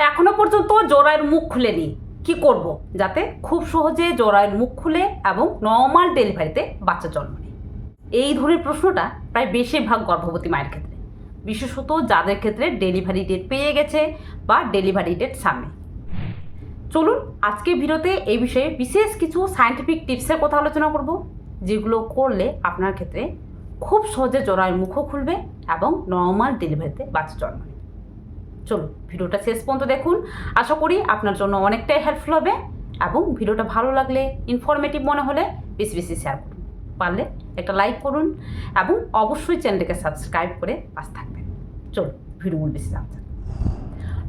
এখনো পর্যন্ত জরায়ুর মুখ খুলেনি, কি করব যাতে খুব সহজে জরায়ুর মুখ খুলে এবং নর্মাল ডেলিভারিতে বাচ্চা জন্ম নেয়? এই ধরনের প্রশ্নটা প্রায় বেশিরভাগ গর্ভবতী মায়ের ক্ষেত্রে, বিশেষত যাদের ক্ষেত্রে ডেলিভারি ডেট পেয়ে গেছে বা ডেলিভারি ডেট সামনে। চলুন আজকের ভিডিওতে এই বিষয়ে বিশেষ কিছু সায়েন্টিফিক টিপসের কথা আলোচনা করব, যেগুলো করলে আপনার ক্ষেত্রে খুব সহজে জরায়ুর মুখও খুলবে এবং নর্মাল ডেলিভারিতে বাচ্চা জন্ম নেয়। চলুন ভিডিওটা শেষ পর্যন্ত দেখুন, আশা করি আপনার জন্য অনেকটাই হেল্পফুল হবে এবং ভিডিওটা ভালো লাগলে, ইনফরমেটিভ মনে হলে বেশি বেশি শেয়ার করুন, পারলে একটা লাইক করুন এবং অবশ্যই চ্যানেলটাকে সাবস্ক্রাইব করে পাশে থাকবেন। চলুন ভিডিও বেশি জানতে।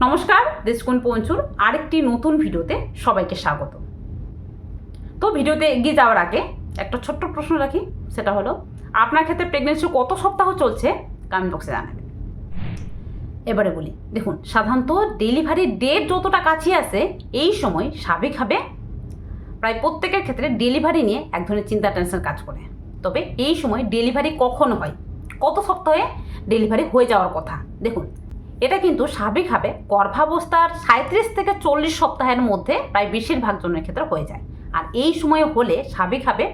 নমস্কার, দেশকুন পঞ্চুর আরেকটি নতুন ভিডিওতে সবাইকে স্বাগত। তো ভিডিওতে এগিয়ে যাওয়ার আগে একটা ছোট্ট প্রশ্ন রাখি, সেটা হলো আপনার ক্ষেত্রে প্রেগনেন্সি কত সপ্তাহ চলছে কমেন্ট বক্সে জানাবেন। এবারে বলি, দেখুন সাধারণত ডেলিভারি ডেট যতটা কাছে আসে এই সময় স্বাভাবিকভাবে প্রায় প্রত্যেকের ক্ষেত্রে ডেলিভারি নিয়ে এক ধরনের চিন্তা টেনশন কাজ করে। তবে এই সময় ডেলিভারি কখন হয়, কত সপ্তাহে ডেলিভারি হয়ে যাওয়ার কথা, দেখুন এটা কিন্তু স্বাভাবিকভাবে গর্ভাবস্থার 37 থেকে 40 সপ্তাহের মধ্যে প্রায় বেশিরভাগ জনের ক্ষেত্রে হয়ে যায়। আর এই সময় হলে স্বাভাবিকভাবে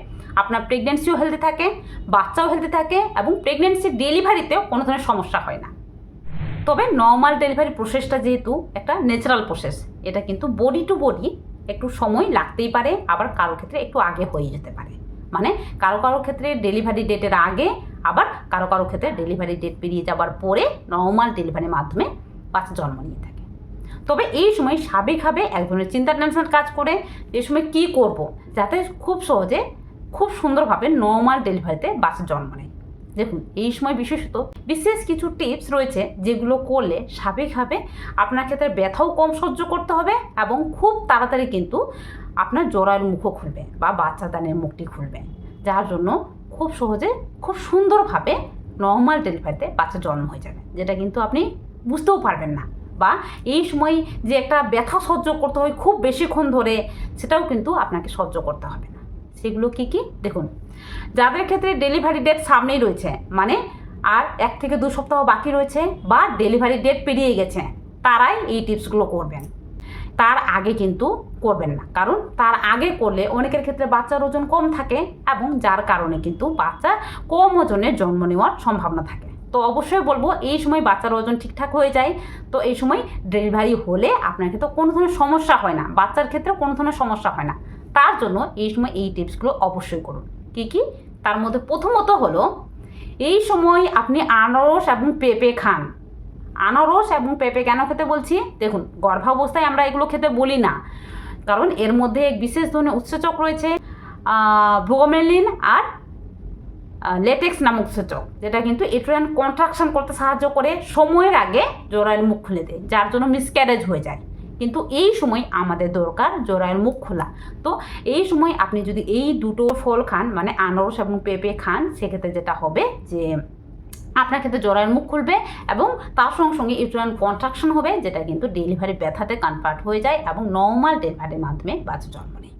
আপনার প্রেগনেন্সিও হেলদি থাকে, বাচ্চাও হেলদি থাকে এবং প্রেগনেন্সি ডেলিভারিতেও কোনো ধরনের সমস্যা হয় না। তবে নর্মাল ডেলিভারি প্রসেসটা যেহেতু একটা ন্যাচারাল প্রসেস, এটা কিন্তু বডি টু বডি একটু সময় লাগতেই পারে, আবার কারোর ক্ষেত্রে একটু আগে হয়ে যেতে পারে। মানে কারো কারো ক্ষেত্রে ডেলিভারি ডেটের আগে, আবার কারো কারো ক্ষেত্রে ডেলিভারি ডেট পেরিয়ে যাওয়ার পরে নর্মাল ডেলিভারির মাধ্যমে বাচ্চা জন্ম নিয়ে থাকে। তবে এই সময় স্বাভাবিকভাবে এক ধরনের চিন্তা টেনশন কাজ করে, এই সময় কী করব যাতে খুব সহজে খুব সুন্দরভাবে নর্মাল ডেলিভারিতে বাচ্চা জন্ম নেয়। দেখুন এই সময় বিশেষত বিশেষ কিছু টিপস রয়েছে, যেগুলো করলে স্বাভাবিকভাবে আপনার ক্ষেত্রে ব্যথাও কম সহ্য করতে হবে এবং খুব তাড়াতাড়ি কিন্তু আপনার জরায়ুর মুখও খুলবে বা বাচ্চাদানের মুখটি খুলবে, যার জন্য খুব সহজে খুব সুন্দরভাবে নর্মাল ডেলিভারিতে বাচ্চা জন্ম হয়ে যাবে, যেটা কিন্তু আপনি বুঝতেও পারবেন না। বা এই সময় যে একটা ব্যথা সহ্য করতে হয় খুব বেশিক্ষণ ধরে, সেটাও কিন্তু আপনাকে সহ্য করতে হবে না। সেগুলো কি কি দেখুন, যাদের ক্ষেত্রে ডেলিভারি ডেট সামনেই রয়েছে, মানে আর 1 থেকে 2 সপ্তাহ বাকি রয়েছে বা ডেলিভারি ডেট পেরিয়ে গেছে, তারাই এই টিপসগুলো করবেন। তার আগে কিন্তু করবেন না, কারণ তার আগে করলে অনেকের ক্ষেত্রে বাচ্চার ওজন কম থাকে এবং যার কারণে কিন্তু বাচ্চা কম ওজনের জন্ম নেওয়ার সম্ভাবনা থাকে। তো অবশ্যই বলবো এই সময় বাচ্চার ওজন ঠিকঠাক হয়ে যায়, তো এই সময় ডেলিভারি হলে আপনার ক্ষেত্রে কোনো ধরনের সমস্যা হয় না, বাচ্চার ক্ষেত্রে কোনো ধরনের সমস্যা হয় না। তার জন্য এই সময় এই টিপসগুলো অবশ্যই করুন। কি কি তার মধ্যে প্রথমত হলো, এই সময় আপনি আনারস এবং পেঁপে খান। আনারস এবং পেঁপে কেন খেতে বলছি, দেখুন গর্ভাবস্থায় আমরা এগুলো খেতে বলি না, কারণ এর মধ্যে এক বিশেষ ধরনের উৎসেচক রয়েছে, ব্রোমেলিন আর লেটেক্স নামক উৎসেচক, যেটা কিন্তু ইউটেরাইন কন্ট্রাকশন করতে সাহায্য করে, সময়ের আগে জরায়ুর মুখ খুলে দেয়, যার জন্য মিসক্যারেজ হয়ে যায়। কিন্তু এই সময় আমাদের দরকার জরায়ুর মুখ খোলা। তো এই সময় আপনি যদি এই দুটো ফল খান, মানে আনারস এবং পেঁপে খান, সেক্ষেত্রে যেটা হবে যে আপনার ক্ষেত্রে জরায়ুর মুখ খুলবে এবং তার সঙ্গে সঙ্গে ইউটেরাইন কন্ট্রাকশন হবে, যেটা কিন্তু ডেলিভারি ব্যথাতে কনভার্ট হয়ে যায় এবং নর্মাল ডেলিভারির মাধ্যমে বাচ্চা জন্ম নেয়।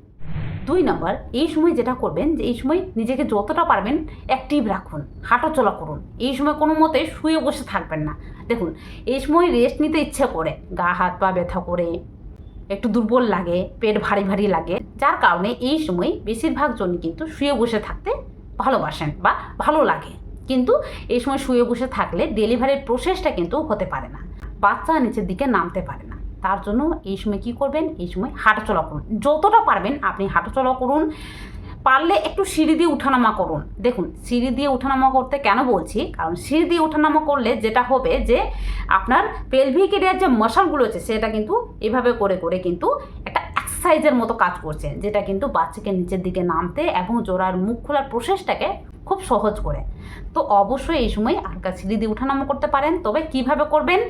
2 নম্বর, এই সময় যেটা করবেন যে এই সময় নিজেকে যতটা পারবেন অ্যাক্টিভ রাখুন, হাঁটাচলা করুন। এই সময় কোনো মতে শুয়ে বসে থাকবেন না। দেখুন এই সময় রেস্ট নিতে ইচ্ছে করে, গা হাত পা ব্যথা করে, একটু দুর্বল লাগে, পেট ভারী ভারী লাগে, যার কারণে এই সময় বেশিরভাগ জনই কিন্তু শুয়ে বসে থাকতে ভালোবাসেন বা ভালো লাগে। কিন্তু এই সময় শুয়ে বসে থাকলে ডেলিভারির প্রসেসটা কিন্তু হতে পারে না, বাচ্চা নিচের দিকে নামতে পারে না। তার জন্য এই সময় কি করবেন, এই সময় হাঁটাচলা করুন, যতটা পারবেন আপনি হাঁটাচলা করুন, পারলে একটু সিঁড়ি দিয়ে উঠানামা করুন। দেখুন সিঁড়ি দিয়ে উঠানামা করতে কেন বলছি, কারণ সিঁড়ি দিয়ে উঠানামা করলে যেটা হবে যে আপনার পেলভিক এরিয়ার যে মাসলগুলো আছে সেটা কিন্তু এভাবে করে করে কিন্তু একটা এক্সারসাইজের মতো কাজ করছে, যেটা কিন্তু বাচ্চাকে নিচের দিকে নামতে এবং জোড়ার মুখ খোলার প্রসেসটাকে খুব সহজ করে। তো অবশ্যই এই সময় হালকা সিঁড়ি দিয়ে উঠানামা করতে পারেন। তবে কিভাবে করবেন,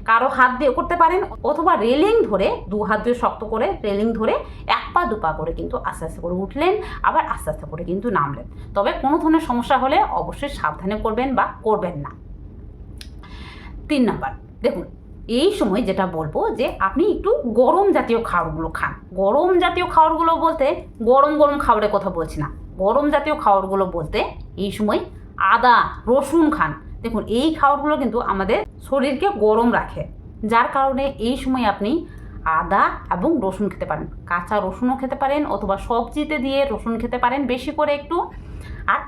কারো হাত দিয়ে করতে পারেন অথবা রেলিং ধরে 2 হাত দিয়ে শক্ত করে রেলিং ধরে 1 পা 2 পা করে কিন্তু আস্তে আস্তে করে উঠলেন, আবার আস্তে আস্তে করে কিন্তু নামলেন। তবে কোনো ধরনের সমস্যা হলে অবশ্যই সাবধানে করবেন বা করবেন না। 3 নম্বর, দেখুন এই সময় যেটা বলবো যে আপনি একটু গরম জাতীয় খাবারগুলো খান। গরম জাতীয় খাবারগুলো বলতে গরম গরম খাবারের কথা বলছি না, গরম জাতীয় খাবারগুলো বলতে এই সময় আদা রসুন খান। দেখুন এই খাবারগুলো কিন্তু আমাদের শরীরকে গরম রাখে, যার কারণে এই সময় আপনি আদা এবং রসুন খেতে পারেন, কাঁচা রসুনও খেতে পারেন অথবা সবজিতে দিয়ে রসুন খেতে পারেন বেশি করে একটু। আর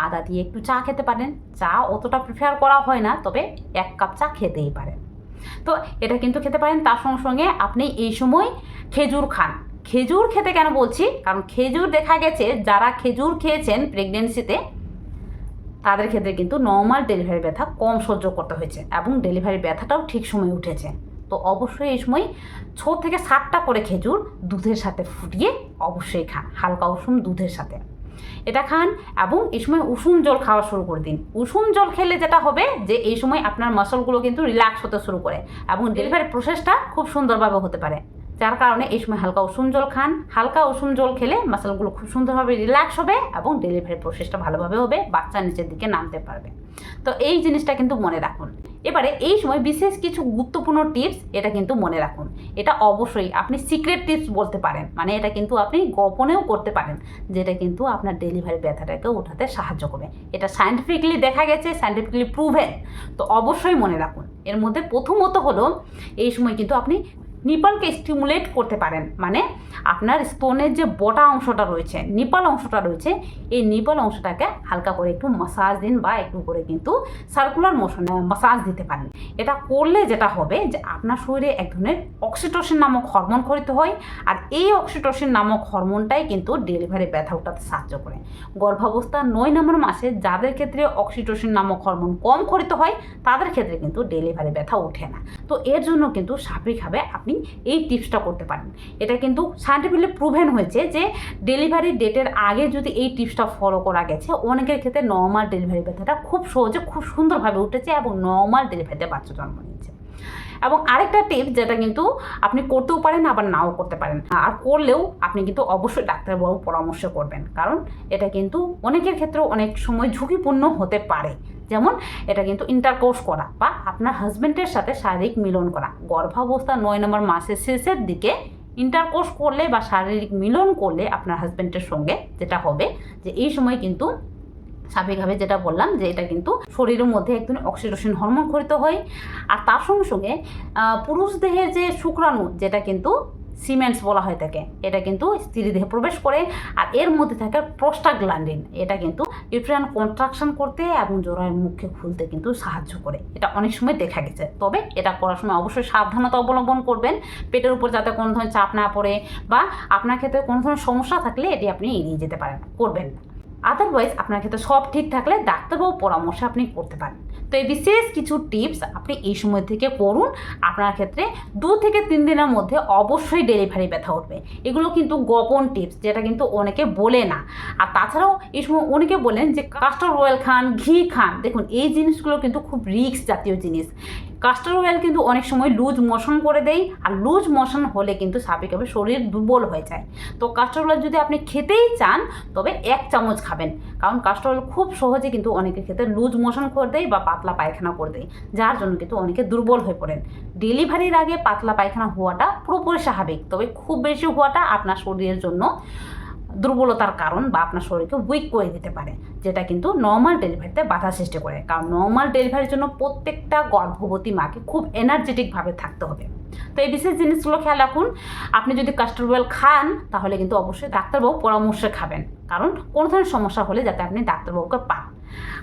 আদা দিয়ে একটু চা খেতে পারেন। চা অতটা প্রিফার করা হয় না, তবে 1 কাপ চা খেতেই পারেন। তো এটা কিন্তু খেতে পারেন। তার সঙ্গে সঙ্গে আপনি এই সময় খেজুর খান। খেজুর খেতে কেন বলছি, কারণ খেজুর দেখা গেছে যারা খেজুর খেয়েছেন প্রেগনেন্সিতে তাদের ক্ষেত্রে কিন্তু নর্মাল ডেলিভারি ব্যথা কম সহ্য করতে হয়েছে এবং ডেলিভারি ব্যথাটাও ঠিক সময়ে উঠেছে। তো অবশ্যই এই সময় 6 থেকে 7টা করে খেজুর দুধের সাথে ফুটিয়ে অবশ্যই খান, হালকা উষুম দুধের সাথে এটা খান। এবং এই সময় উষুম জল খাওয়া শুরু করে দিন। উষুম জল খেলে যেটা হবে যে এই সময় আপনার মাসলগুলো কিন্তু রিল্যাক্স হতে শুরু করে এবং ডেলিভারি প্রসেসটা খুব সুন্দরভাবে হতে পারে। যার কারণে এই সময় হালকা উষুম জল খান। হালকা উষুম জল খেলে মাসলগুলো খুব সুন্দরভাবে রিল্যাক্স হবে এবং ডেলিভারি প্রসেসটা ভালোভাবে হবে, বাচ্চা নিচের দিকে নামতে পারবে। তো এই জিনিসটা কিন্তু মনে রাখুন। এবারে এই সময় বিশেষ কিছু গুরুত্বপূর্ণ টিপস এটা কিন্তু মনে রাখুন। এটা অবশ্যই আপনি সিক্রেট টিপস বলতে পারেন, মানে এটা কিন্তু আপনি গোপনেও করতে পারেন, যেটা কিন্তু আপনার ডেলিভারি ব্যথাটাকে উঠাতে সাহায্য করবে। এটা সায়েন্টিফিকলি দেখা গেছে, সায়েন্টিফিকলি প্রুভেন। তো অবশ্যই মনে রাখুন। এর মধ্যে প্রথমত হলো এই সময় কিন্তু আপনি নিপলকে স্টিমুলেট করতে পারেন, মানে আপনার স্তনের যে বটা অংশটা রয়েছে, নিপল অংশটা রয়েছে, এই নিপল অংশটাকে হালকা করে একটু মাসাজ দিন বা একটু করে কিন্তু সার্কুলার মোশনে মাসাজ দিতে পারেন। এটা করলে যেটা হবে যে আপনার শরীরে এক ধরনের অক্সিটোসিন নামক হরমোন খরিত হয়, আর এই অক্সিটোসিন নামক হরমোনটাই কিন্তু ডেলিভারি ব্যথা উঠাতে সাহায্য করে। গর্ভাবস্থা 9 নম্বর মাসে যাদের ক্ষেত্রে অক্সিটোসিন নামক হরমোন কম খরিত হয় তাদের ক্ষেত্রে কিন্তু ডেলিভারি ব্যথা ওঠে না। তো এর জন্য কিন্তু স্বাভাবিকভাবে আপনি এই টিপসটা করতে পারেন। এটা কিন্তু সায়েন্টিফিকলি প্রুভেন হয়েছে যে ডেলিভারি ডেটের আগে যদি এই টিপসটা ফলো করা গেছে, অনেকের ক্ষেত্রে নর্মাল ডেলিভারি ব্যথাটা খুব সহজে খুব সুন্দরভাবে উঠেছে এবং নর্মাল ডেলিভারিতে বাচ্চা জন্ম নিয়েছে। এবং আরেকটা টিপস যেটা কিন্তু আপনি করতেও পারেন আবার নাও করতে পারেন, আর করলেও আপনি কিন্তু অবশ্যই ডাক্তারবাবু পরামর্শ করবেন, কারণ এটা কিন্তু অনেকের ক্ষেত্রে অনেক সময় ঝুঁকিপূর্ণ হতে পারে। যেমন এটা কিন্তু ইন্টারকোর্স করা বা আপনার হাজব্যান্ডের সাথে শারীরিক মিলন করা। গর্ভাবস্থা 9 নম্বর মাসের শেষের দিকে ইন্টারকোর্স করলে বা শারীরিক মিলন করলে আপনার হাজব্যান্ডের সঙ্গে যেটা হবে যে এই সময় কিন্তু স্বাভাবিকভাবে যেটা বললাম যে এটা কিন্তু শরীরের মধ্যে একদম অক্সিটোসিন হরমোন খরিত হয়। আর তার সঙ্গে সঙ্গে পুরুষ দেহের যে শুক্রাণু যেটা কিন্তু সিমেন্টস বলা হয় থাকে, এটা কিন্তু স্ত্রী দেহে প্রবেশ করে। আর এর মধ্যে থাকে প্রোস্টাগ্ল্যান্ডিন, এটা কিন্তু ইউটেরাইন কন্ট্রাকশন করতে এবং জরায়ুর মুখে খুলতে কিন্তু সাহায্য করে। এটা অনেক সময় দেখা গেছে, তবে এটা করার সময় অবশ্যই সাবধানতা অবলম্বন করবেন, পেটের উপর যাতে কোনো ধরনের চাপ না পড়ে বা আপনার ক্ষেত্রে কোনো ধরনের সমস্যা থাকলে এটি আপনি এড়িয়ে যেতে পারেন, করবেন না। আদারওয়াইজ আপনার ক্ষেত্রে সব ঠিক থাকলে ডাক্তারবাবু পরামর্শ আপনি করতে পারেন। তো এই বিশেষ কিছু টিপস আপনি এই সময় থেকে করুন। আপনার ক্ষেত্রে 2 থেকে 3 দিনের মধ্যে অবশ্যই ডেলিভারি ব্যথা উঠবে। এগুলো কিন্তু গোপন টিপস, যেটা কিন্তু অনেকে বলে না। আর তাছাড়াও এই সময় অনেকে বলেন যে কাস্টর অয়েল খান, ঘি খান। দেখুন এই জিনিসগুলো কিন্তু খুব রিস্ক জাতীয় জিনিস। কাস্টর অয়েল কিন্তু অনেক সময় লুজ মোশন করে দেয়, আর লুজ মোশন হলে কিন্তু স্বাভাবিকভাবে শরীর দুর্বল হয়ে যায়। তো কাস্টর অয়েল যদি আপনি খেতেই চান তবে 1 চামচ খাবেন, কারণ কাস্টর অয়েল খুব সহজে কিন্তু অনেকের ক্ষেত্রে লুজ মোশন করে দেয় বা পাতলা পায়খানা করে দেয়, যার জন্য কিন্তু অনেকে দুর্বল হয়ে পড়েন। ডেলিভারির আগে পাতলা পায়খানা হওয়াটা পুরোপুরি স্বাভাবিক, তবে খুব বেশি হওয়াটা আপনার শরীরের জন্য দুর্বলতার কারণ বা আপনার শরীরকে উইক করে দিতে পারে, যেটা কিন্তু নর্মাল ডেলিভারিতে বাধা সৃষ্টি করে। কারণ নর্মাল ডেলিভারির জন্য প্রত্যেকটা গর্ভবতী মাকে খুব এনার্জেটিকভাবে থাকতে হবে। তো এই বিশেষ জিনিসগুলো খেয়াল রাখুন। আপনি যদি কাস্টর অয়েল খান তাহলে কিন্তু অবশ্যই ডাক্তারবাবু পরামর্শে খাবেন, কারণ কোনো ধরনের সমস্যা হলে যাতে আপনি ডাক্তারবাবুকে পান।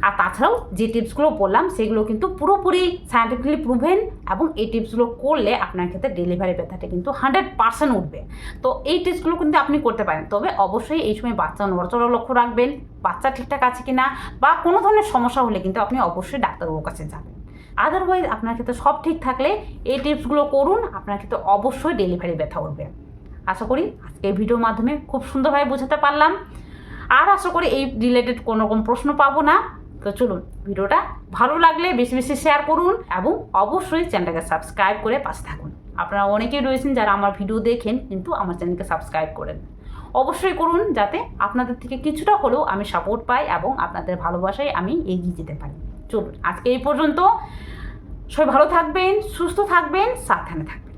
আর তাছাড়াও যে টিপসগুলো বললাম সেগুলো কিন্তু পুরোপুরি সায়েন্টিফিকলি প্রুভেন, এবং এই টিপসগুলো করলে আপনার ক্ষেত্রে ডেলিভারি ব্যথাটা কিন্তু 100% উঠবে। তো এই টিপসগুলো কিন্তু আপনি করতে পারেন, তবে অবশ্যই এই সময় বাচ্চা নড়াচড়া লক্ষ্য রাখবেন, বাচ্চা ঠিকঠাক আছে কিনা, বা কোনো ধরনের সমস্যা হলে কিন্তু আপনি অবশ্যই ডাক্তারবাবুর কাছে যাবেন। আদারওয়াইজ আপনার ক্ষেত্রে সব ঠিক থাকলে এই টিপসগুলো করুন, আপনার ক্ষেত্রে অবশ্যই ডেলিভারি ব্যথা উঠবে। আশা করি আজকে এই ভিডিওর মাধ্যমে খুব সুন্দরভাবে বোঝাতে পারলাম। আর আশা করি এই রিলেটেড কোনো রকম প্রশ্ন পাবো না। তো চলুন, ভিডিওটা ভালো লাগলে বেশি বেশি শেয়ার করুন এবং অবশ্যই চ্যানেলটাকে সাবস্ক্রাইব করে পাশে থাকুন। আপনারা অনেকেই রয়েছেন যারা আমার ভিডিও দেখেন কিন্তু আমার চ্যানেলকে সাবস্ক্রাইব করেন। অবশ্যই করুন, যাতে আপনাদের থেকে কিছুটা হলেও আমি সাপোর্ট পাই এবং আপনাদের ভালোবাসায় আমি এগিয়ে যেতে পারি। চলুন আজকে এই পর্যন্ত। সবাই ভালো থাকবেন, সুস্থ থাকবেন, সাবধানে থাকবেন।